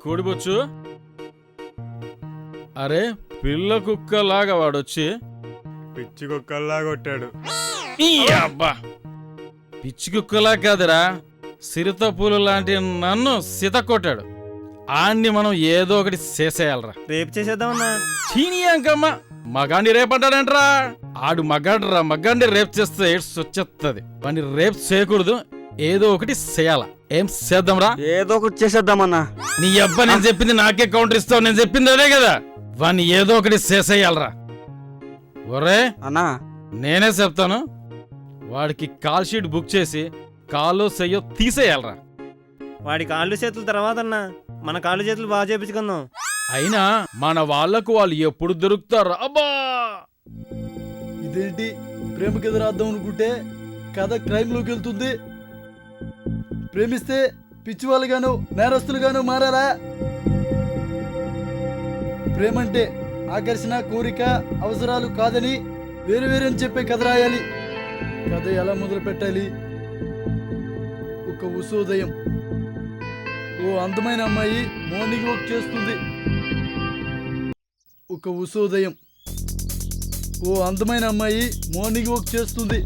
కోడిబొచ్చు. అరే పిల్ల కుక్కలాగా వాడొచ్చి పిచ్చి కుక్కల్లా కొట్టాడు. అబ్బా పిచ్చి కుక్కలా కాదురా, సిరిత పూలు లాంటి నన్ను సిత కొట్టాడు. ఆన్ని మనం ఏదో ఒకటి చేసేయాలరా. రేపు చేసేద్దామన్నా. చీనీ అంకమ్మ మగాండి రేపంటాడంట్రా. ఆడు మగాడ్రా, మగాండి రేపు చేస్తే ఏడ్స్ వచ్చేస్తుంది. వాడిని రేపు చేయకూడదు, ఏదో ఒకటి చేయాల. ఏం చేద్దాంరా? ఏదో ఒకటి చేసేద్దామన్నా. నీ అబ్బా నేను చెప్పింది నాకే కౌంటర్ ఇస్తావు. నేను చెప్పింది అదే కదా. వాడిని ఏదో ఒకటి చేసేయాలరా. ఒరే అన్నా నేనే చెప్తాను, వాడికి కాల్ షీట్ బుక్ చేసి కాలు చెయ్యో తీసేయాలరా. వాడి కాళ్ళు చేతుల తర్వాత అన్నా మన కాళ్ళు చేతులు బాగా చేపించుకుందాం. అయినా మన వాళ్లకు వాళ్ళు ఎప్పుడు దొరుకుతారా? అబ్బా ఇదేంటి ప్రేమకి ఎదురాద్దాం అనుకుంటే కథ క్రైమ్ లోకి వెళ్తుంది. ప్రేమిస్తే పిచ్చి వాళ్ళుగాను నేరస్తులుగాను మారాలా? ప్రేమంటే ఆకర్షణ, కోరిక, అవసరాలు కాదని వేరు వేరని చెప్పే కథ రాయాలి. కథ ఎలా మొదలు పెట్టాలి? ఒక ఉషోదయం. ఓ అందమైన అమ్మాయి మార్నింగ్ వాక్ చేస్తుంది. ఒక ఉషోదయం. ఓ అందమైన అమ్మాయి మార్నింగ్ వాక్ చేస్తుంది.